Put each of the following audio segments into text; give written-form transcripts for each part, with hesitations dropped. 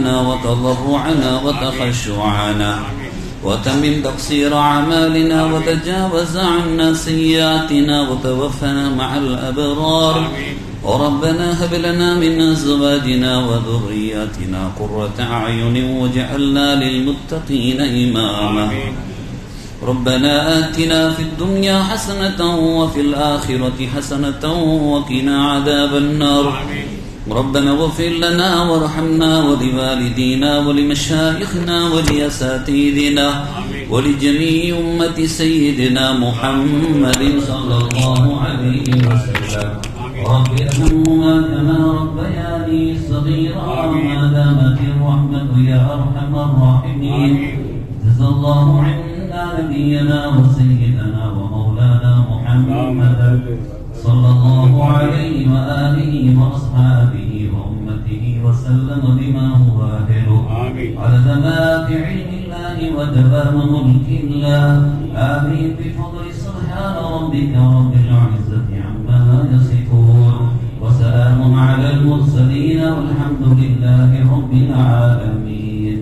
خشوعنا وتضرعنا وتخشعنا، وتمم تقصير أعمالنا وتجاوز عنا سيئاتنا وتوفنا مع الأبرار. وربنا هب لنا من أزواجنا وذرياتنا قرة أعين واجعلنا للمتقين إماما. ربنا آتنا في الدنيا حسنة وفي الآخرة حسنة وقنا عذاب النار. ربنا اغفر لنا وارحمنا ولوالدينا ولمشايخنا ولأساتذتنا ولجميع أمة سيدنا محمد صلى الله عليه وسلم. رب ارحمهما كما ربياني صغيرا ما دامت الرحمة يا أرحم الراحمين. جزا الله عنا نبينا وسيدنا ومولانا محمد صلى الله عليه وآله وأصحابه وأمته وسلم بما هو أهل عدد ما في علم الله ودوام ملك الله. آمين بفضل سبحان ربك رب العزة عما يصفون وسلام على المرسلين والحمد لله رب العالمين.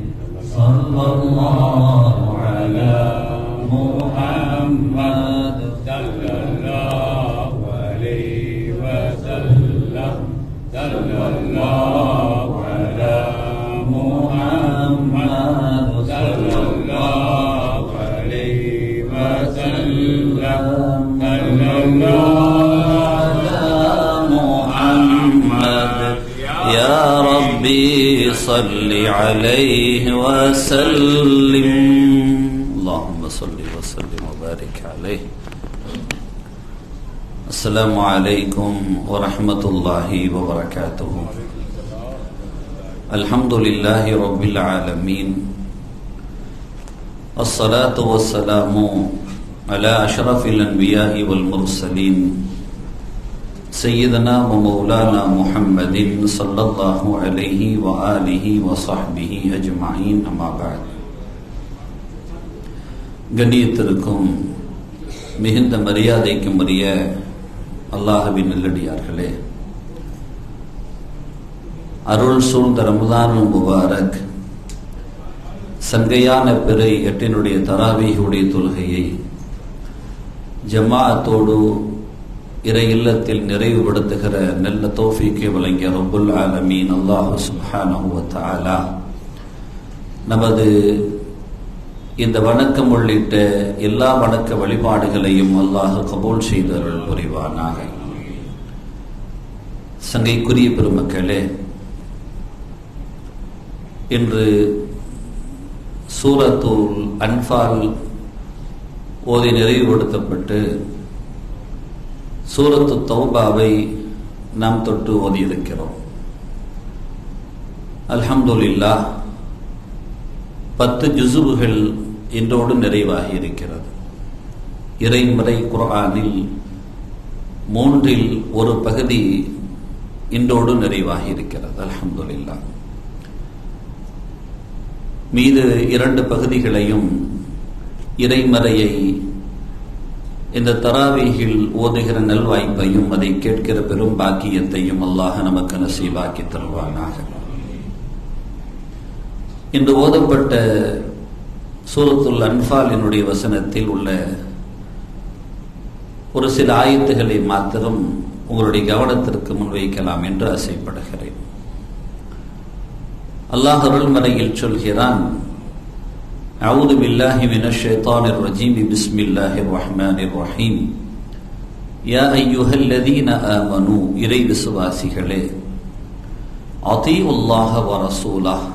صلى الله على محمد صلى الله عليه وسلم. صلى الله على محمد صلى الله عليه وسلم. صلى الله على محمد يا ربي صل عليه وسلم. اللهم صل وسلم وبارك عليه. السلام عليكم ورحمة الله وبركاته. الحمد لله رب العالمين، الصلاة والسلام على أشرف الأنبياء والمرسلين سيدنا ومولانا محمد صلى الله عليه وآله وصحبه أجمعين. أما بعد. கண்ணியத்திற்கும் மிகுந்த மரியாதைக்கும் உரிய அல்லாஹ்வின் நல்லடியார்களே, அருள் சூழ்ந்த ரமதான் முபாரக் சங்கையான பிறை 8 தராவீஹுடைய தொழுகையை ஜமாஅத்தோடு இறை இல்லத்தில் நிறைவுபடுத்துகிற நல்ல தௌஃபீக்கை வழங்கிய ரப்புல் ஆலமீன் அல்லாஹ் சுப்ஹானஹு வ தஆலா நமது இந்த வணக்கம் உள்ளிட்ட எல்லா வணக்க வழிபாடுகளையும் அல்லாஹ் கபூல் செய்து அருள் புரிவானாக. சங்கைக்குரிய பெருமக்களே, இன்று சூரத்துல் அன்ஃபால் ஓதி நிறைவுபடுத்தப்பட்டு சூரத்து தௌபாவை நாம் தொட்டு ஓதியிருக்கிறோம். அல்ஹம்துலில்லாஹ் 10 ஜுஸுகள் இன்றோடு நிறைவாகி இருக்கிறது. இறைமறை குர்ஆனில் 3இல் ஒரு பகுதி இன்றோடு நிறைவாகி இருக்கிறது. அல்ஹம்துலில்லாஹ். மீது 2 பகுதிகளையும் இறைமறையை இந்த தராவீஹில் ஓதுகிற நல்வாய்ப்பையும் அதை கேட்கிற பெரும் பாக்கியத்தையும் அல்லாஹ் நமக்கு நசீபாக்கி தருவானாக. இன்று ஓதப்பட்ட சூரத்துல் அன்ஃபாலினுடைய வசனத்தில் உள்ள ஒரு சில ஆயத்துகளை மாத்திரம் உங்களுடைய கவனத்திற்கு முன்வைக்கலாம் என்று ஆசைப்படுகிறேன். அல்லாஹ் அருள்மறையில் சொல்கிறான், அஊது பில்லாஹி மினஷ் ஷைத்தானிர் ரஜீம், பிஸ்மில்லாஹிர் ரஹ்மானிர் ரஹீம். யா அய்யுஹல்லதீன ஆமனூ, இறை விசுவாசிகளே, அதீஉல்லாஹ வ ரசூலஹ்,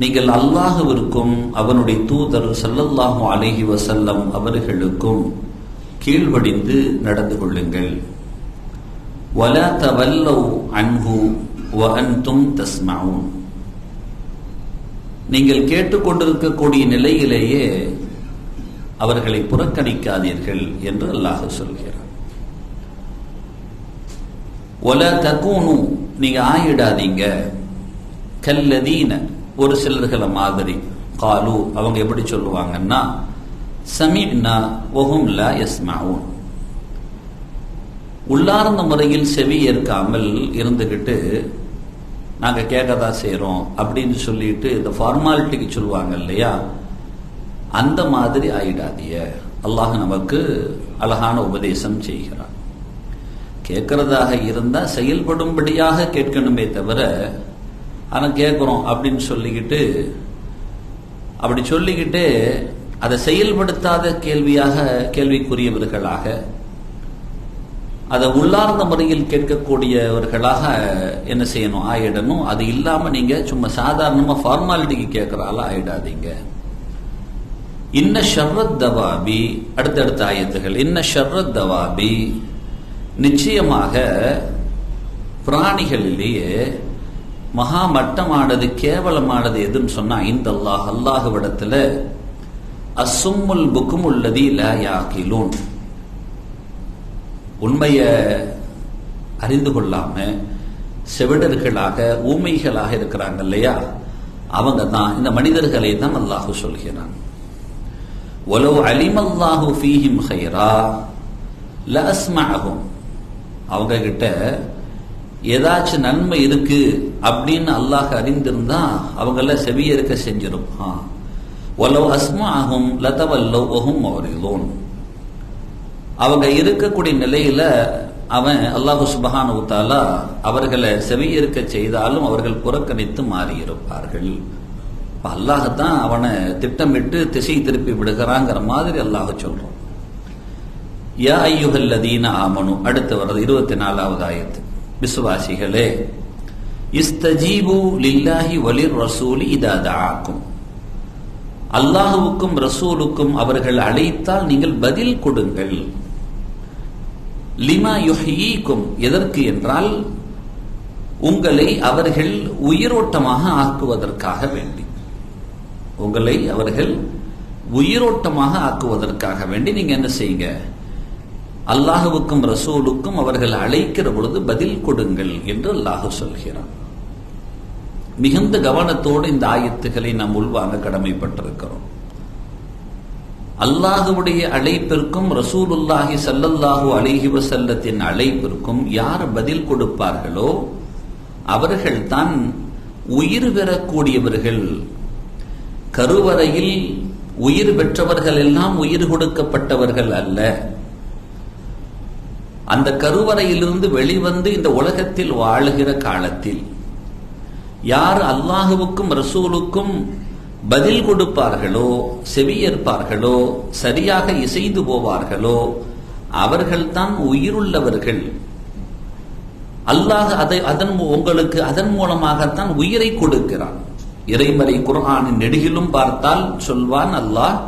நீங்கள் அல்லாஹ்விற்கும் அவனுடைய தூதர் ஸல்லல்லாஹு அலைஹி வஸல்லம் அவர்களுக்கும் கீழ்ப்படிந்து நடந்து கொள்ளுங்கள். வலா தவல்லவ் அன்ஹு வ அன்தும் தஸ்மஊன், நீங்கள் கேட்டுக்கொண்டிருக்கக்கூடிய நிலையிலேயே அவர்களை புறக்கணிக்காதீர்கள் என்று அல்லாஹ் சொல்கிறார். வலா தகூனு, நீங்க ஆயிடாதீங்க, கல்லதீன, ஒரு சிலர்களை மாதிரி, காலு, அவங்க எப்படி சொல்லுவாங்கன்னா, சமீனா வஹும் லா யஸ்மஊன், உள்ளார்ந்த முறையில் செவி ஏற்காமல் இருந்துகிட்டு நாங்கள் கேட்கதா செய்கிறோம் அப்படின்னு சொல்லிட்டு இந்த ஃபார்மாலிட்டிக்கு சொல்லுவாங்க இல்லையா, அந்த மாதிரி ஆயிடாதீங்க. அல்லாஹ் நமக்கு அழகான உபதேசம் செய்கிறான். கேட்கறதாக இருந்தால் செயல்படும்படியாக கேட்கணுமே தவிர, ஆனால் கேட்குறோம் அப்படின்னு சொல்லிக்கிட்டு அதை செயல்படுத்தாத கேள்விக்குரியவர்களாக, அதை உள்ளார்ந்த முறையில் கேட்கக்கூடியவர்களாக என்ன செய்யணும், ஆயிடணும். அது இல்லாமல் நீங்கள் சும்மா சாதாரணமாக ஃபார்மாலிட்டிக்கு கேட்குறால ஆயிடாதீங்க. இன்ன ஷர்ரத் தவாபி, அடுத்தடுத்த ஆயத்துகள், இன்ன ஷர்ரத் தவாபி, நிச்சயமாக பிராணிகளிலேயே மகா மட்டமானது கேவலமானது எதுன்னு சொன்னா, இந்த அல்லாஹ்விடத்துல அஸ்ஸும்முல் புக்குமுல்லதி லா யாகிலூன், உண்மையை அறிந்து கொள்ளாம செவிடர்களாக ஊமைகளாக இருக்கிறாங்க இல்லையா, அவங்க தான், இந்த மனிதர்களை தான் அல்லாஹ் சொல்கிறான். வலவ் அலிமல்லாஹு ஃபீஹிம் கைரா லஅஸ்மஅஹும், அவங்க கிட்ட ஏதாச்சும் நன்மை இருக்கு அப்படின்னு அல்லாஹ் அறிந்திருந்தா அவங்கள செவியேற்க செஞ்சிருப்பான். வலவ் அஸ்மஅஹும் லதவல்லவ் வஹும் முரிதூன், அவங்க இருக்கக்கூடிய நிலையில அவன் அல்லாஹ் சுப்ஹானஹு வ தஆலா அவர்களை செவியேற்க செய்தாலும் அவர்கள் புறக்கணித்து மாறியிருப்பார்கள். அல்லாஹ் தான் அவனை திட்டமிட்டு திசை திருப்பி விடுகிறாங்கிற மாதிரி அல்லாஹ் சொல்றான். யா அய்யுஹல்லதீன ஆமனு, அடுத்து வர்றது 24வது ஆயத்து, விசுவாசிகளே, இஸ்தஜீபு லில்லாஹி வலிர் ரசூலி இதா தஆக்கும், அல்லாஹ்வுக்கும் ரசூலுக்கும் அவர்கள் அழைத்தால் நீங்கள் பதில் கொடுங்கள். லிமா யுஹ்யீக்கும், எதற்கு என்றால் உங்களை அவர்கள் உயிரோட்டமாக ஆக்குவதற்காக வேண்டி, உங்களை அவர்கள் உயிரோட்டமாக ஆக்குவதற்காக வேண்டி நீங்க என்ன செய்யுங்க, அல்லாஹ்வுக்கும் ரசூலுக்கும் அவர்கள் அழைக்கிற பொழுது பதில் கொடுங்கள் என்று அல்லாஹ் சொல்கிறான். மிகுந்த கவனத்தோடு இந்த ஆயத்துக்களை நாம் உள்வாங்க கடமைப்பட்டிருக்கிறோம். அல்லாஹ்வுடைய அழைப்பிற்கும் ரசூலுல்லாஹி ஸல்லல்லாஹு அலைஹி வஸல்லத்தின் அழைப்பிற்கும் யார் பதில் கொடுப்பார்களோ அவர்கள் தான் உயிர் பெறக்கூடியவர்கள். கருவறையில் உயிர் பெற்றவர்கள் எல்லாம் உயிர் கொடுக்கப்பட்டவர்கள் அல்ல. அந்த கருவறையிலிருந்து வெளிவந்து இந்த உலகத்தில் வாழுகிற காலத்தில் யார் அல்லாஹ்வுக்கும் ரசூலுக்கும் பதில் கொடுப்பார்களோ, செவியேற்பார்களோ, சரியாக இசைந்து போவார்களோ அவர்கள்தான் உயிருள்ளவர்கள். அல்லாஹ் உங்களுக்கு அதன் மூலமாகத்தான் உயிரை கொடுக்கிறான். இறைமறை குர்ஆனின் நெடுகிலும் பார்த்தால் சொல்வான் அல்லாஹ்,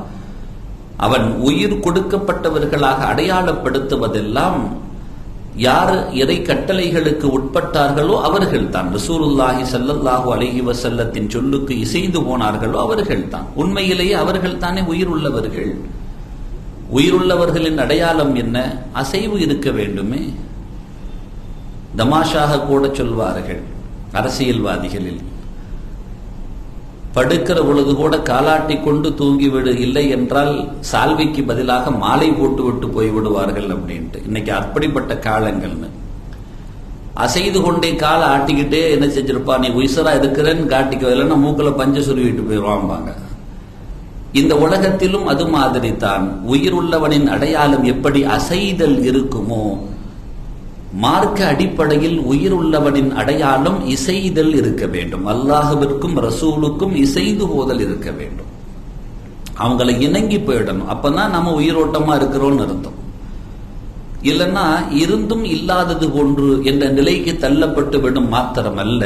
அவன் உயிர் கொடுக்கப்பட்டவர்களாக அடையாளப்படுத்துவதெல்லாம் யார் இறை கட்டளைகளுக்கு உட்பட்டார்களோ அவர்கள் தான். ரசூலுல்லாஹி ஸல்லல்லாஹு அலைஹி வஸல்லத்தின் சொல்லுக்கு இசைந்து போனார்களோ அவர்கள் தான். உண்மையிலேயே அவர்கள் தானே உயிர் உள்ளவர்கள். உயிருள்ளவர்களின் அடையாளம் என்ன? அசைவு இருக்க வேண்டுமே. தமாஷாக கூட சொல்வார்கள் அரசியல்வாதிகளில், படுக்கிற பொழுது கூட காலாட்டி கொண்டு தூங்கிவிடு, இல்லை என்றால் சால்வைக்கு பதிலாக மாலை போட்டு விட்டு போய்விடுவார்கள் அப்படின்ட்டு. இன்னைக்கு அப்படிப்பட்ட காலங்கள்னு அசைது கொண்டே காலை ஆட்டிக்கிட்டே என்ன செஞ்சிருப்பா, நீ உயிசரா இருக்கிறேன்னு காட்டிக்கோ, இல்லைன்னா மூக்கல பஞ்ச சுருவிட்டு போயிடுவாம்பாங்க. இந்த உலகத்திலும் அது மாதிரி தான். உயிர் உள்ளவனின் அடையாளம் எப்படி அசைதல் இருக்குமோ, மார்க்க அடிப்படையில் உயிர் உள்ளவனின் அடையாளம் இசைதல் இருக்க வேண்டும். அல்லாஹ்விற்கும் ரசூலுக்கும் இசைந்து போதல் இருக்க வேண்டும். அவங்களை இணங்கி போயிடணும். அப்பதான் நம்ம உயிரோட்டமா இருக்கிறோம்னு அர்த்தம். இல்லைன்னா இருந்தும் இல்லாதது போன்று என்ற நிலைக்கு தள்ளப்பட்டு விடும் மாத்திரமல்ல,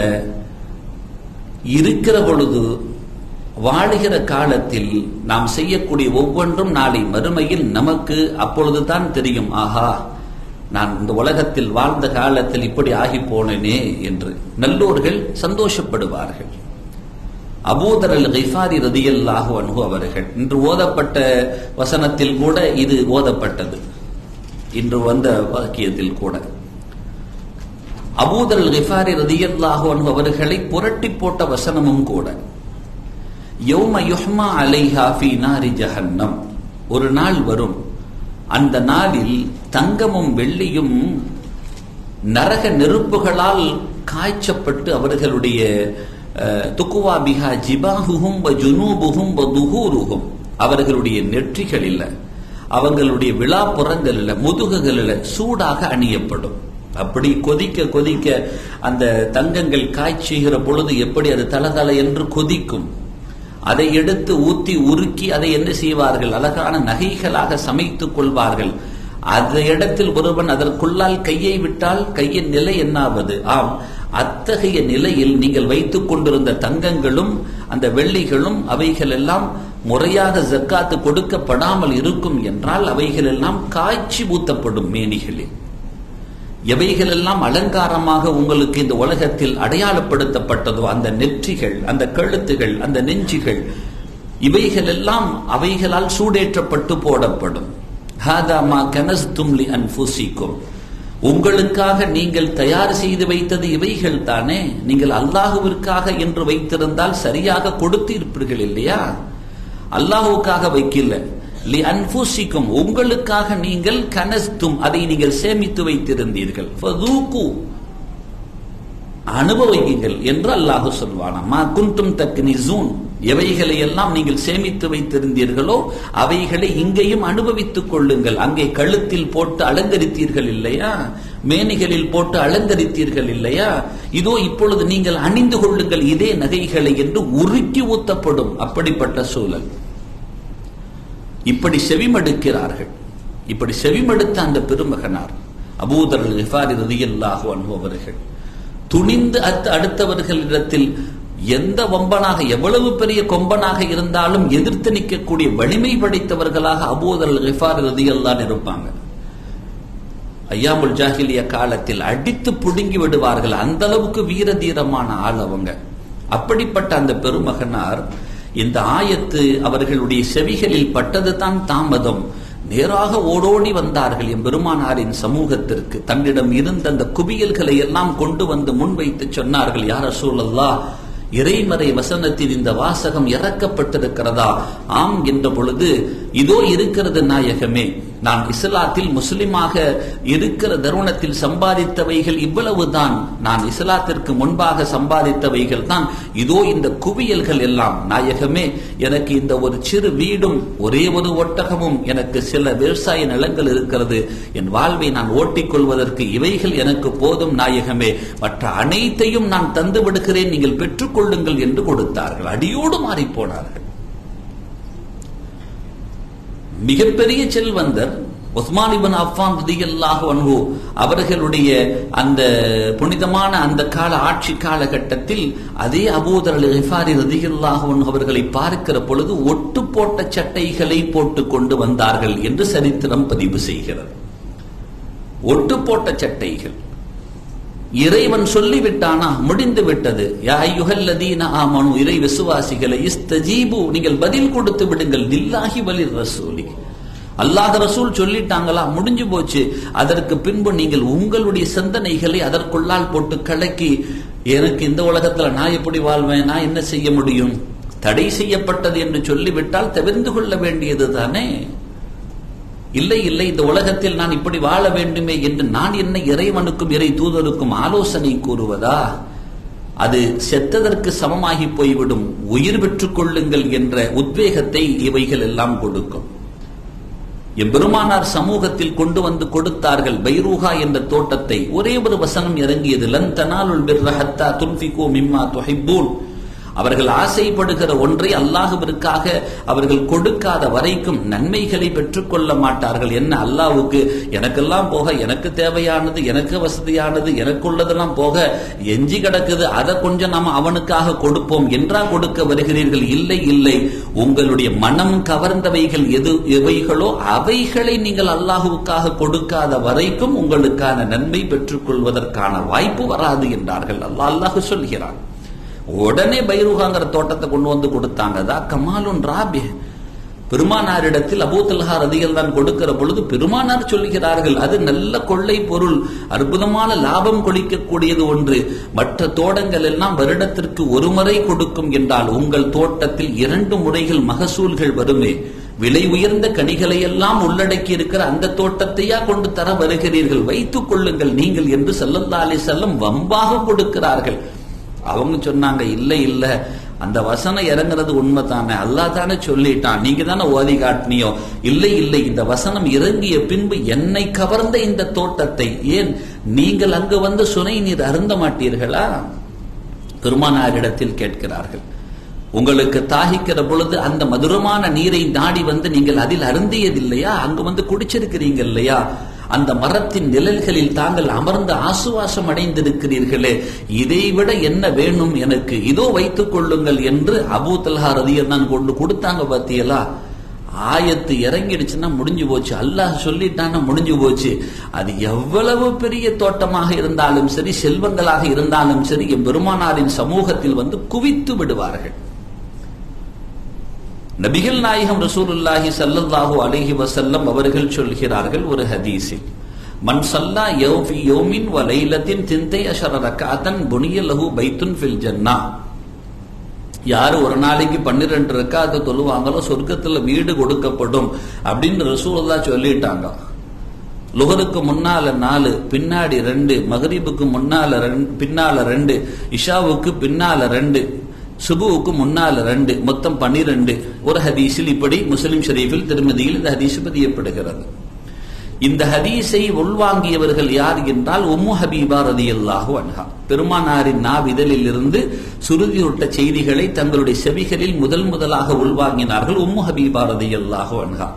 இருக்கிற பொழுது வாழுகிற காலத்தில் நாம் செய்யக்கூடிய ஒவ்வொன்றும் நாளை மறுமையில் நமக்கு அப்பொழுதுதான் தெரியும், ஆஹா நான் இந்த உலகத்தில் வாழ்ந்த காலத்தில் இப்படி ஆகி போனேனே என்று நல்லோர்கள் சந்தோஷப்படுவார்கள். அபூதர் அல் கிஃபாரி ரலியல்லாஹு அன்ஹு அவர்கள், இன்று ஓதப்பட்ட வசனத்தில் கூட இது ஓதப்பட்டது, இன்று வந்த வாக்கியத்தில் கூட அபூதர் அல் கிஃபாரி ரலியல்லாஹு அன்ஹு அவர்களை புரட்டி போட்ட வசனமும் கூட. யௌம யுஹ்மா அலைஹா ஃபீ நாரி ஜஹன்னம், ஒரு நாள் வரும், அந்த நாளில் தங்கமும் வெள்ளியும் நரக நெருப்புகளால் காய்ச்சப்பட்டு அவர்களுடைய துக்குவா பிஹா ஜிபாஹுஹும் வ ஜுனூபுஹும் வ துஹூருஹும், அவர்களுடைய நெற்றிகளில், அவங்களுடைய விழாப்புறங்களில், முதுகுகளில் சூடாக அணியப்படும். அப்படி கொதிக்க கொதிக்க அந்த தங்கங்கள் காய்ச்சுகிற பொழுது எப்படி அது தளதள என்று கொதிக்கும். அதை எடுத்து ஊத்தி உருக்கி அதை என்ன செய்வார்கள், அழகான நகைகளாக சமைத்துக் கொள்வார்கள். அந்த இடத்தில் ஒருவன் அதற்குள்ளால் கையை விட்டால் கையின் நிலை என்னாவது? ஆம், அத்தகைய நிலையில் நீங்கள் வைத்துக் கொண்டிருந்த தங்கங்களும் அந்த வெள்ளிகளும் அவைகள் எல்லாம் முறையாக ஜக்காத்து கொடுக்கப்படாமல் இருக்கும் என்றால் அவைகள் எல்லாம் காய்ச்சி ஊத்தப்படும் மேனிகளில். எவைகள் எல்லாம் அலங்காரமாக உங்களுக்கு இந்த உலகத்தில் அடையாளப்படுத்தப்பட்டதோ, அந்த நெற்றிகள், அந்த கழுத்துகள், அந்த நெஞ்சுகள், இவைகள் எல்லாம் அவைகளால் சூடேற்றப்பட்டு போடப்படும். ஹாதா மா கனஸ்தும் லி அன்ஃபுசிக்கும், உங்களுக்காக நீங்கள் தயார் செய்து வைத்தது இவைகள் தானே. நீங்கள் அல்லாஹுவிற்காக என்று வைத்திருந்தால் சரியாக கொடுத்திருப்பீர்கள் இல்லையா? அல்லாஹுக்காக வைக்கல, லி அன்ஃபுசிக்கும், உங்களுக்காக நீங்கள் கனஸ்தும், அதை நீங்கள் சேமித்து வைத்திருந்தீர்கள். ஃபதூகு, அனுபவியுங்கள் என்று அல்லாஹ் சொல்வானா. மா குன்தும் தக்னிசூன், எவைகளை எல்லாம் நீங்கள் சேமித்து வைத்திருந்தீர்களோ அவைகளை இங்கேயும் அனுபவித்துக் கொள்ளுங்கள். அங்கே கழுத்தில் போட்டு அலங்கரித்தீர்கள் இல்லையா, மேனிகளில் போட்டு அலங்கரித்தீர்கள் இல்லையா, இதோ இப்பொழுது நீங்கள் அணிந்து கொள்ளுங்கள் இதே நகைகளை என்று உருக்கி ஊத்தப்படும். அப்படிப்பட்ட சூழல். இப்படி செவிமடுக்கிறார்கள். இப்படி செவிமடுத்த அந்த பெருமகனார் அபூதர் கிஃபாரி ரலியல்லாஹு அன்ஹு அவர்கள் துணிந்து அடுத்தவர்களிடத்தில் எந்த வம்பனாக, எவ்வளவு பெரிய கொம்பனாக இருந்தாலும் எதிர்த்து நிற்கக்கூடிய வலிமை படைத்தவர்களாக அபூதர் கிஃபாரி ரலியல்லாஹு இருப்பாங்க. ஐயாமுல் ஜாஹிலியா காலத்தில் அடித்து புடுங்கி விடுவார்கள். அந்த அளவுக்கு வீர தீரமான ஆள் அவங்க. அப்படிப்பட்ட அந்த பெருமகனார் இந்த ஆயத்து அவர்களுடைய செவிகளில் பட்டதுதான் தாமதம். நேராக ஓடோடி வந்தார்கள் எம்பெருமானாரின் சமூகத்திற்கு. தன்னிடம் இருந்த அந்த குவியல்களை எல்லாம் கொண்டு வந்து முன்வைத்து சொன்னார்கள், யா ரசூலல்லாஹ், இறைமறை வசனத்தில் இந்த வாசகம் இறக்கப்பட்டிருக்கிறதா? ஆம் என்ற பொழுது, இதோ இருக்கிறது நாயகமே, நான் இஸ்லாத்தில் முஸ்லிமாக இருக்கிற தருணத்தில் சம்பாதித்தவைகள் இவ்வளவுதான், நான் இஸ்லாத்திற்கு முன்பாக சம்பாதித்தவைகள் தான், இதோ இந்த குவியல்கள் எல்லாம் நாயகமே. எனக்கு இந்த ஒரு சிறு வீடும் ஒரே ஒரு ஒட்டகமும், எனக்கு சில விவசாய நிலங்கள் இருக்கிறது, என் வாழ்வை நான் ஓட்டிக்கொள்வதற்கு இவைகள் எனக்கு போதும் நாயகமே, மற்ற அனைத்தையும் நான் தந்து விடுகிறேன், நீங்கள் பெற்றுக்கொள்ளுங்கள் என்று கொடுத்தார்கள். அடியோடு மாறி போனார்கள். மிகப்பெரிய செல்வந்தர் உஸ்மான் இப்னு அஃபான் ரலியல்லாஹு அன்ஹு அவர்களுடைய அந்த புனிதமான அந்த கால ஆட்சி காலகட்டத்தில் அதே அபூதர் அல்-கிஃபாரி ரலியல்லாஹு அன்ஹு அவர்களை பார்க்கிற பொழுது ஒட்டு போட்ட சட்டைகளை போட்டு கொண்டு வந்தார்கள் என்று சரித்திரம் பதிவு செய்கிறது. ஒட்டு போட்ட சட்டைகள். இறைவன் சொல்லிவிட்டானா, முடிந்து விட்டது. யா அய்யுஹல்லதீன ஆமனு, இறை விசுவாசிகளை, இஸ்தஜீபு, நீங்கள் பதில் கொடுத்து விடுங்கள், லில்லாஹி வலிர் ரசூலி, அல்லாஹ் ரசூல் சொல்லிட்டாங்களா, முடிஞ்சு போச்சு. அதற்கு பின்பு நீங்கள் உங்களுடைய சிந்தனைகளை அதற்குள்ளால் போட்டு கலக்கி, எனக்கு இந்த உலகத்துல நான் எப்படி வாழ்வேன், நான் என்ன செய்ய முடியும், தடை செய்யப்பட்டது என்று சொல்லிவிட்டால் தவிர்த்து கொள்ள வேண்டியது தானே. இல்லை இல்லை, இந்த உலகத்தில் நான் இப்படி வாழ வேண்டுமே என்று நான் என்ன இறைவனுக்கும் இறை தூதருக்கும் ஆலோசனை கூறுவதா? அது செத்ததற்கு சமமாகி போய்விடும். உயிர் பெற்றுக் கொள்ளுங்கள் என்ற உத்வேகத்தை இவைகள் எல்லாம் கொடுக்கும். எம்பெருமானார் சமூகத்தில் கொண்டு வந்து கொடுத்தார்கள் பைரூஹா என்ற தோட்டத்தை. ஒரே ஒரு வசனம் இறங்கியது, லன் தனாலுல் பிர்ர ஹத்தா துன்ஃபிகு மிம்மா துஹிப்பூன். அவர்கள் ஆசைப்படுகிற ஒன்றை அல்லாஹ்விற்காக அவர்கள் கொடுக்காத வரைக்கும் நன்மைகளை பெற்றுக்கொள்ள மாட்டார்கள். என்ன, அல்லாஹ்வுக்கு எனக்கெல்லாம் போக, எனக்கு தேவையானது, எனக்கு வசதியானது, எனக்குள்ளதெல்லாம் போக எஞ்சி கிடக்குது, அதை கொஞ்சம் நாம அவனுக்காக கொடுப்போம் என்றா கொடுக்க வருகிறீர்கள்? இல்லை இல்லை, உங்களுடைய மனம் கவர்ந்தவைகள் எவைகளோ அவைகளை நீங்கள் அல்லாஹ்வுக்காக கொடுக்காத வரைக்கும் உங்களுக்கான நன்மை பெற்றுக்கொள்வதற்கான வாய்ப்பு வராது என்றார்கள். அல்லாஹ் சொல்கிறான். உடனே பைரூஹாங்கிற தோட்டத்தை கொண்டு வந்து கொடுத்தாங்க. கமாலுன் ராபி, பெருமானாரிடத்தில் அபூ தல்ஹா ரலியல்லாஹு கொடுக்கிற பொழுது பெருமானார் சொல்கிறார்கள், அது நல்ல கொள்ளை பொருள், அற்புதமான லாபம் கொளிக்கக்கூடியது ஒன்று. மற்ற தோட்டங்கள் எல்லாம் வருடத்திற்கு ஒரு முறை கொடுக்கும் என்றால் உங்கள் தோட்டத்தில் 2 முறைகள் மகசூல்கள் வருமே. விலை உயர்ந்த கனிகளை எல்லாம் உள்ளடக்கி இருக்கிற அந்த தோட்டத்தையா கொண்டு தர வருகிறீர்கள், வைத்துக் கொள்ளுங்கள் நீங்கள் என்று ஸல்லல்லாஹு அலைஹி வஸல்லம் வம்பாக கொடுக்கிறார்கள். அவங்க சொன்னாங்க, இல்ல இல்ல, அந்த வசனம் இறங்குறது உண்மைதானே, அல்லாஹ் தானே சொல்லிட்டான், நீங்க தானே ஓதி காட்டினியோ. இல்லை இல்லை, இந்த வசனம் இறங்கிய பின்பு என்னை கவர்ந்த இந்த தோட்டத்தை ஏன் நீங்கள் அங்கு வந்து சுனை நீர் அருந்த மாட்டீர்களா? பெருமானாரிடத்தில் கேட்கிறார்கள், உங்களுக்கு தாகிக்கிற பொழுது அந்த மதுரமான நீரை நாடி வந்து நீங்கள் அதில் அருந்தியதில்லையா? அங்கு வந்து குடிச்சிருக்கிறீங்க இல்லையா? அந்த மரத்தின் நிழல்களில் தாங்கள் அமர்ந்து ஆசுவாசம் அடைந்திருக்கிறீர்களே, இதைவிட என்ன வேணும் எனக்கு, இதோ வைத்துக் கொள்ளுங்கள் என்று அபூ தல்ஹா ரலியல்லாஹு அன்ஹு கொண்டு கொடுத்தாங்க. பாத்தீங்களா, ஆயத்து இறங்கிடுச்சுன்னா முடிஞ்சு போச்சு, அல்லாஹ் சொல்லிட்டான்னா முடிஞ்சு போச்சு. அது எவ்வளவு பெரிய தோட்டமாக இருந்தாலும் சரி, செல்வங்களாக இருந்தாலும் சரி, பெருமானாரின் சமூகத்தில் வந்து குவித்து விடுவார்கள். நபிகள் நாயகம் ரசூலுல்லாஹி ஸல்லல்லாஹு அலைஹி வஸல்லம் அவர்கள் சொல்கிறார்கள் ஒரு ஹதீஸில், மன் ஸல்லா யௌஃபி யௌமின் வ லைலத்தின் 12 ரக்அத்தன் புனிய லஹு பைத்துன் ஃபில் ஜன்னah. யாரு ஒரு நாளைக்கு 12 ரக்அத் தொழுவாங்களோ சொர்க்கத்துல வீடு கொடுக்கப்படும் அப்படின்னு ரசூலுல்லாஹ் சொல்லிட்டாங்க. லுஹருக்கு முன்னால 4, பின்னாடி 2, மக்ரிபுக்கு பின்னால 2, இஷாவுக்கு பின்னால 2, சுபுவுக்கு முன்னால 2, மொத்தம் 12. ஒரு ஹதீஸில் இப்படி முஸ்லிம் ஷரீஃபில் திருமதியில் இந்த ஹதீஸ் பதியப்படுகிறது. இந்த ஹதீஸை உள்வாங்கியவர்கள் யார் என்றால் உம்மு ஹபீபா ரலியல்லாஹு அன்ஹா. பெருமானாரின் நாவிதழில் இருந்து சுருதியுட்ட செய்திகளை தங்களுடைய செவிகளில் முதலாக உள்வாங்கினார்கள் உம்மு ஹபீபா ரலியல்லாஹு அன்ஹா.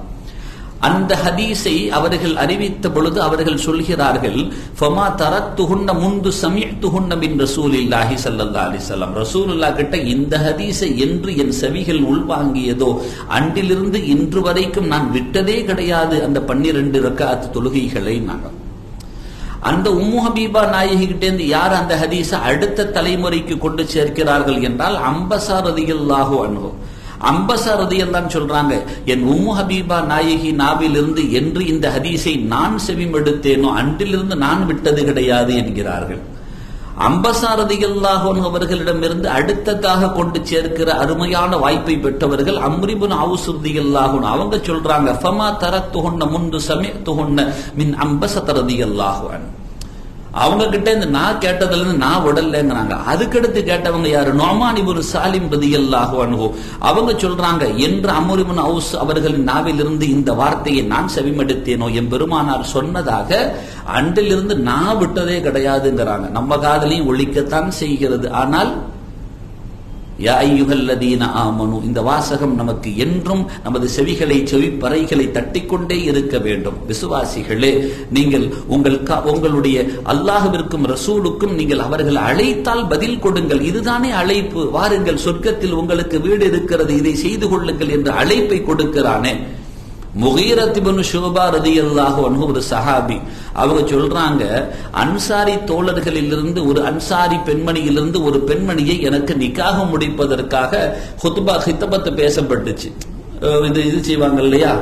அந்த ஹதீஸை அவர்கள் அறிவித்த பொழுது அவர்கள் சொல்கிறார்கள், ஃபமா தரத்துஹுன்ன முந்து சமிஅத்துஹுன்ன மின் ரசூலில்லாஹி ஸல்லல்லாஹு அலைஹி வஸல்லம். ரசூலுல்லாஹ் கிட்ட இந்த ஹதீஸை என்று என் செவிகள் உள்வாங்கியதோ அன்றிலிருந்து இன்று வரைக்கும் நான் விட்டதே கிடையாது அந்த 12 ரக்அத் தொழுகைகளை. நாங்கள் அந்த உம்மு ஹபீபா நாயகி கிட்டே இருந்து யார் அந்த ஹதீஸை அடுத்த தலைமுறைக்கு கொண்டு சேர்க்கிறார்கள் என்றால் அம்பஸா ரலியல்லாஹு அன்ஹு. அம்பஸா ரலியல்லாஹு சொல்றாங்க, என் உம்மு ஹபீபா நாயகி நாவிலிருந்து என்று இந்த ஹதீஸை நான் செவிமெடுத்தேனோ அன்றிலிருந்து நான் விட்டது கிடையாது என்கிறார்கள். அம்பஸா ரலியல்லாஹு அன்ஹு அவர்களிடமிருந்து அடுத்ததாக கொண்டு சேர்க்கிற அருமையான வாய்ப்பை பெற்றவர்கள் அம்ர் இப்னு அவ்ஸ் ரலியல்லாஹு அன்ஹு. அவங்க சொல்றாங்க, ஃபமா தரத்துஹுன்ன முந்து சமிஅத்துஹுன்ன மின் அம்பஸா ரலியல்லாஹு அன்ஹு. அவங்க கிட்ட இருந்து நான் கேட்டதுல இருந்து நான் விடலைங்கிறாங்க. அதுக்கடுத்து கேட்டவங்க யாரு? நுஅமான் இப்னு சாலிம் ரலியல்லாஹு அன்ஹு. அவங்க சொல்றாங்க, என்று அம்ர் இப்னு அவ்ஸ் அவர்களின் நாவிலிருந்து இந்த வார்த்தையை நான் செவிமடுத்தேனோ என் பெருமானார் சொன்னதாக அன்றிலிருந்து நான் விட்டதே கிடையாதுங்கிறாங்க. நம்ம காதலையும் ஒழிக்கத்தான் செய்கிறது. ஆனால் யா அய்யுஹல்லதீன ஆமனு, இந்த வாசகம் நமக்கு என்றும் நமது செவிகளை செவிப்பறைகளை தட்டிக்கொண்டே இருக்க வேண்டும். விசுவாசிகளே, நீங்கள் உங்களுடைய அல்லாஹ்விற்கும் ரசூலுக்கும் நீங்கள் அவர்கள் அழைத்தால் பதில் கொடுங்கள். இதுதானே அழைப்பு. வாருங்கள், சொர்க்கத்தில் உங்களுக்கு வீடு இருக்கிறது, இதை செய்து கொள்ளுங்கள் என்று அழைப்பை கொடுக்கிறானே. முகீரத் இப்னு ஷுபா ரலியல்லாஹு அன்ஹு ஒரு சஹாபி. அவங்க சொல்றாங்க, அன்சாரி தோழர்களிலிருந்து ஒரு அன்சாரி பெண்மணியிலிருந்து ஒரு பெண்மணியை எனக்கு நிக்காக முடிப்பதற்காக ஹித்பத் பேசப்பட்டுச்சு. இது செய்வாங்க இல்லையா,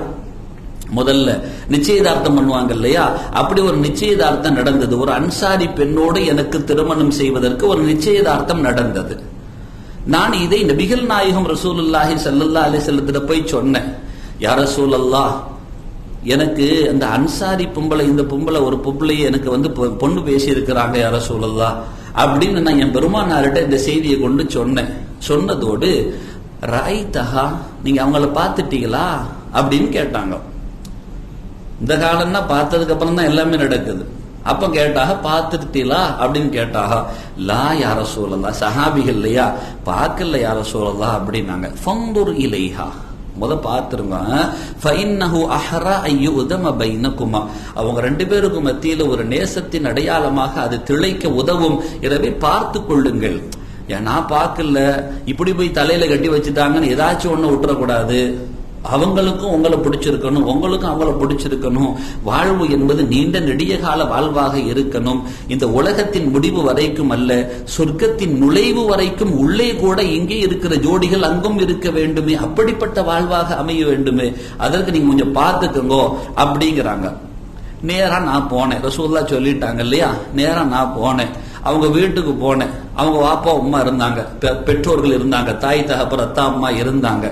முதல்ல நிச்சயதார்த்தம் பண்ணுவாங்க இல்லையா, அப்படி ஒரு நிச்சயதார்த்தம் நடந்தது. ஒரு அன்சாரி பெண்ணோடு எனக்கு திருமணம் செய்வதற்கு ஒரு நிச்சயதார்த்தம் நடந்தது. நான் இதை நபிகள் நாயகம் ரசூலுல்லாஹி ஸல்லல்லாஹு அலைஹி வஸல்லத்திட்ட போய் சொன்னேன், யா ரசூலல்லாஹ், எனக்கு அந்த அன்சாரி பொம்பளை, இந்த பொம்பளை ஒரு பொம்பளையை எனக்கு வந்து பொண்ணு பேசி இருக்கிறாங்க யா ரசூலல்லாஹ் அப்படின்னு நான் என் பெருமானார்கிட்ட இந்த செய்தியை கொண்டு சொன்னேன். சொன்னதோடு ராய்தஹா, நீங்க அவங்கள பார்த்துட்டீங்களா அப்படின்னு கேட்டாங்க. இந்த காலம்னா பார்த்ததுக்கு அப்புறம் தான் எல்லாமே நடக்குது. அப்ப கேட்டாக, பார்த்துட்டீங்களா அப்படின்னு கேட்டாக, லா யா ரசூலல்லாஹ், சஹாபிகள் இல்லையா, பார்க்கல யா ரசூலல்லாஹ் அப்படின்னாங்க. ஃபந்துர் இலைஹா, முத பார்த்துருங்க. ஃபஇன்னஹு அஹ்ரா அய்யுதம பைனகுமா, அவங்க 2 பேருக்கும் மத்தியில ஒரு நேசத்தின் அடையாளமாக அது திளைக்க உதவும். எனவே பார்த்து கொள்ளுங்கள். நான் பார்க்கல, இப்படி போய் தலையில கட்டி வச்சுட்டாங்கன்னு ஏதாச்சும் ஒண்ணு விட்டுறக்கூடாது. அவங்களுக்கும் உங்களை பிடிச்சிருக்கணும், உங்களுக்கும் அவங்கள பிடிச்சிருக்கணும். வாழ்வு என்பது நீண்ட நெடிய கால வாழ்வாக இருக்கணும். இந்த உலகத்தின் முடிவு வரைக்கும் அல்ல, சொர்க்கத்தின் நுழைவு வரைக்கும் உள்ளே கூட இங்கே இருக்கிற ஜோடிகள் அங்கும் இருக்க வேண்டுமே, அப்படிப்பட்ட வாழ்வாக அமைய வேண்டுமே, அதற்கு நீங்க கொஞ்சம் பார்த்துக்கோங்க அப்படிங்கிறாங்க. நேரா நான் போனேன், ரசூலுல்லாஹ் சொல்லிட்டாங்க இல்லையா, நேரா நான் போனேன். அவங்க வீட்டுக்கு போனேன். அவங்க வாப்பா அம்மா இருந்தாங்க, பெற்றோர்கள் இருந்தாங்க, தாய் தகப்பர் அத்தா அம்மா இருந்தாங்க.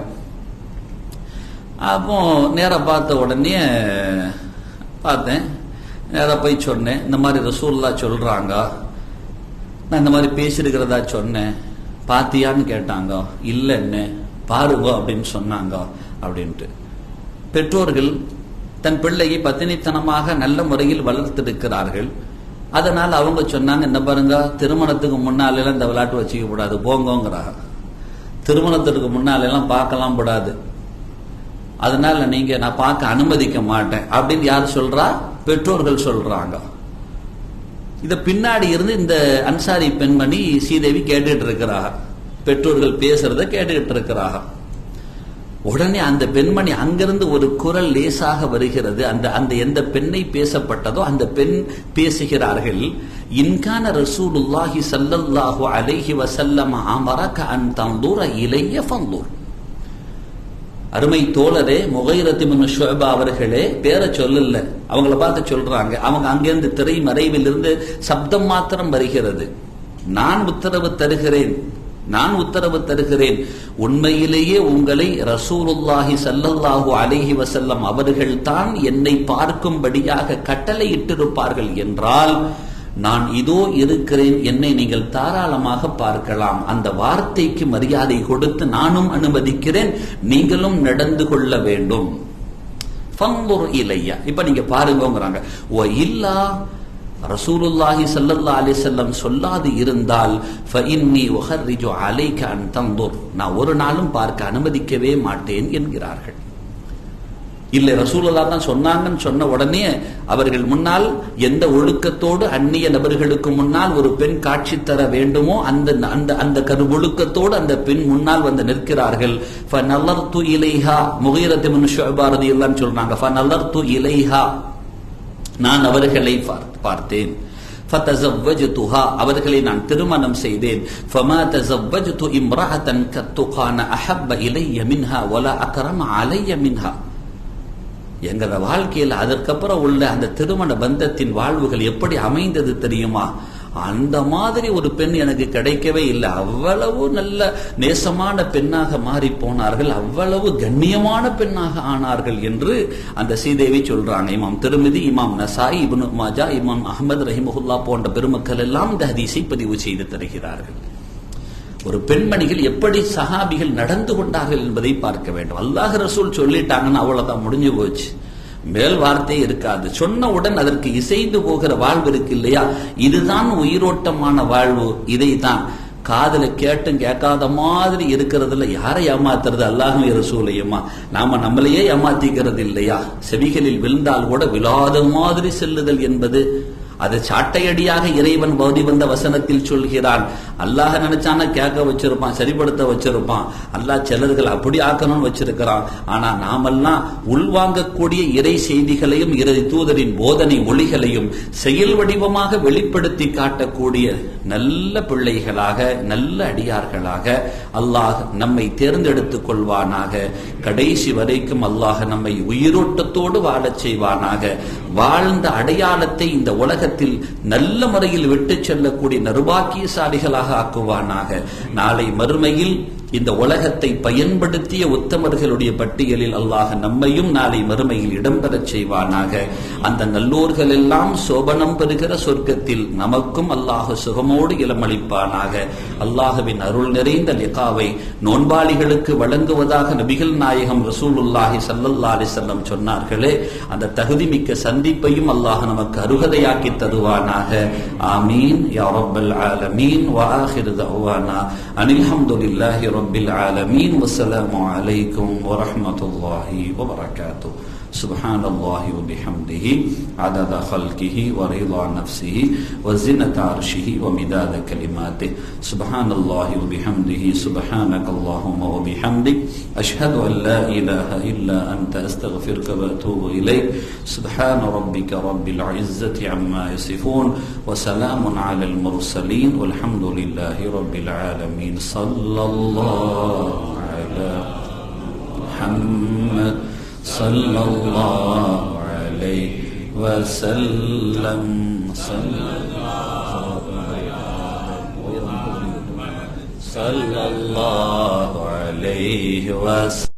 அப்போ நேராக பார்த்த உடனே பார்த்தேன், நேராக போய் சொன்னேன், இந்த மாதிரி ரசூலுல்லாஹ் சொல்றாங்க, நான் இந்த மாதிரி பேசிருக்கிறதா சொன்னேன், பாத்தியான்னு கேட்டாங்க. இல்லைன்னு பாருங்க அப்படின்னு சொன்னாங்க அப்படின்ட்டு. பெற்றோர்கள் தன் பிள்ளையை பத்தினித்தனமாக நல்ல முறையில் வளர்த்திருக்கிறார்கள். அதனால அவங்க சொன்னாங்க, என்ன பாருங்க, திருமணத்துக்கு முன்னால இந்த விளையாட்டு வச்சுக்க கூடாது போங்கோங்கிறாங்க. திருமணத்திற்கு முன்னால எல்லாம் பார்க்கலாம் கூடாது, அதனால நீங்க நான் பார்க்க அனுமதிக்க மாட்டேன் அப்படின்னு யார் சொல்றா? பெற்றோர்கள் சொல்றாங்க. இத பின்னாடி இருந்து இந்த அன்சாரி பெண்மணி ஸ்ரீதேவி கேட்டுட்டு இருக்கிறாங்க, பெற்றோர்கள் பேசுறத கேட்டுக்கிட்டு இருக்கிறாங்க. உடனே அந்த பெண்மணி அங்கிருந்து ஒரு குரல் லேசாக வருகிறது. அந்த எந்த பெண்ணை பேசப்பட்டதோ அந்த பெண் பேசுகிறார்கள், இன்கான ரசூலுல்லாஹி ஸல்லல்லாஹு அலைஹி வஸல்லம் அமரக அன் தன்துர இலைய ஃபன்துர். அருமை தோழரே, முகைரத் இப்னு ஷுஅபா அவர்களே, பேரை சொல்லல, அவங்கள பார்த்து சொல்றாங்க. அவங்க அங்கிருந்து திரை மறைவில் இருந்து சப்தம் மாத்திரம் வருகிறது. நான் உத்தரவு தருகிறேன், உண்மையிலேயே உங்களை ரசூலுல்லாஹி ஸல்லல்லாஹு அலைஹி வஸல்லம் அவர்கள் தான் என்னை பார்க்கும்படியாக கட்டளையிட்டிருப்பார்கள் என்றால் நான் இதோ இருக்கிறேன், என்னை நீங்கள் தாராளமாக பார்க்கலாம். அந்த வார்த்தைக்கு மரியாதை கொடுத்து நானும் அனுமதிக்கிறேன், நீங்களும் நடந்து கொள்ள வேண்டும். ஃபன்துர் இலையா, இப்ப நீங்க பாருங்கங்கறாங்க. ஓ இல்லா ரசூலுல்லாஹி ஸல்லல்லாஹு அலைஹி வஸல்லம் சொல்லாது இருந்தால் ஃபஇன்னி உஹர்ரிஜு அலைக அன் தன்துர், நான் ஒரு நாளும் பார்க்க அனுமதிக்கவே மாட்டேன் என்கிறார்கள். இல்லை, ரசூலுல்லாஹ் தான் சொன்னாங்கன்னு சொன்ன உடனே அவர்கள் முன்னால் எந்த ஒழுக்கத்தோடு அந்நிய நபர்களுக்கு முன்னால் ஒரு பெண் காட்சி தர வேண்டுமோ அந்த ஒழுக்கத்தோடு அந்த பெண் முன்னால் வந்து நிற்கிறார்கள். ஃபநலர்து இலைஹா, முகீரத் இப்னு ஷுஅபா ரலியல்லாஹு அன்ஹு சொல்றாங்க, ஃபநலர்து இலைஹா, நான் அவர்களை பார்த்தேன். ஃபதஸவ்வஜ்துஹா, அவர்களை நான் திருமணம் செய்தேன். ஃபமா தஸவ்வஜ்து இம்ரஅத்தன் கத்துகான அஹப்ப இலைய மின்ஹா வலா அக்ரம அலைய மின்ஹா. எங்கள வாழ்க்கையில் அதற்கப்புறம் உள்ள அந்த திருமண பந்தத்தின் வாழ்வுகள் எப்படி அமைந்தது தெரியுமா? அந்த மாதிரி ஒரு பெண் எனக்கு கிடைக்கவே இல்லை. அவ்வளவு நல்ல நேசமான பெண்ணாக மாறி போனார்கள், அவ்வளவு கண்ணியமான பெண்ணாக ஆனார்கள் என்று அந்த ஸ்ரீதேவி சொல்றாங்க. இமாம் திருமிதி, இமாம் நசாயி, இப்னு மாஜா, இமாம் அஹ்மத் ரஹிமஹுல்லா போன்ற பெருமக்கள் எல்லாம் இந்த ஹதீஸை பதிவு செய்து தருகிறார்கள். ஒரு பெண்மணிகள் எப்படி சஹாபிகள் நடந்து கொண்டார்கள் என்பதை பார்க்க வேண்டும். அல்லாஹ் ரசூல் சொல்லிட்டாங்கன்னு அவ்வளவுதான், முடிஞ்சு போச்சு, மேல் வார்த்தை இருக்காது. சொன்னவுடன் அதற்கு இசைந்து போகிற வாழ்வு இருக்கு இல்லையா, இதுதான் உயிரோட்டமான வாழ்வு. இதைத்தான் காதல கேட்டும் கேட்காத மாதிரி இருக்கிறதுல யாரை ஏமாத்துறது? அல்லாஹ்வும் ரசூலையுமா? நாம நம்மளையே ஏமாத்திக்கிறது இல்லையா? செவிகளில் விழுந்தால் கூட விழாத மாதிரி செல்லுதல் என்பது அது சாட்டையடியாக இறைவன் ஓதி வந்த வசனத்தில் சொல்கிறான். அல்லாஹ் நினைச்சான கேட்க வச்சிருப்பான், சரிப்படுத்த வச்சிருப்பான். அல்லாஹ் சிலர்கள் அப்படி ஆக்கணும்னு வச்சிருக்கிறான். ஆனா நாமெல்லாம் உள்வாங்கக்கூடிய இறை செய்திகளையும் இறை தூதரின் போதனை ஒளிகளையும் செயல் வடிவமாக வெளிப்படுத்தி காட்டக்கூடிய நல்ல பிள்ளைகளாக, நல்ல அடியார்களாக அல்லாஹ் நம்மை தேர்ந்தெடுத்துக் கொள்வானாக. கடைசி வரைக்கும் அல்லாஹ் நம்மை உயிரோட்டத்தோடு வாழச் செய்வானாக. வாழ்ந்த அடையாளத்தை இந்த உலகத்தில் நல்ல முறையில் விட்டு செல்லக்கூடிய நறுபாக்கியசாலிகளாக ஆக்குவானாக. நாளை மறுமையில் இந்த உலகத்தை பயன்படுத்திய உத்தமர்களுடைய பட்டியலில் அல்லாஹ் நம்மையும் நாளை மறுமையில் இடம்பெறச் செய்வானாக. அந்த நல்லோர்கள் எல்லாம் சோபனம் பெறுகிற சொர்க்கத்தில் நமக்கும் அல்லாஹ் சுகமோடு இளமளிப்பானாக. அல்லாஹுவின் அருள் நிறைந்த லிகாவை நோன்பாளிகளுக்கு வழங்குவதாக நபிகள் நாயகம் ரசூலுல்லாஹி ஸல்லல்லாஹு அலைஹி வஸல்லம் சொன்னார்களே, அந்த தகுதிமிக்க சந்திப்பையும் அல்லாஹ் நமக்கு அருகதையாக்கி தருவானாக. ஆமீன் யா ரப்பல் ஆலமீன். வ ஆகிரு தஅவானா அனில் ஹம்துலில்லாஹி ரப்பில் ஆலமீன். வஸ்ஸலாமு அலைக்கும் வரஹ்மத்துல்லாஹி வபரகாத்துஹு. سبحان الله وبحمده عدد خلقه ورضا نفسه وزنة عرشه ومداد كلماته. سبحان الله وبحمده سبحانك اللهم وبحمدك أشهد أن لا إله إلا أنت أستغفرك وأتوب إليك. سبحان ربك رب العزة عما يصفون وسلام على المرسلين والحمد لله رب العالمين. صلى الله على محمد صلى الله عليه وسلم. صلى الله عليه وسلم.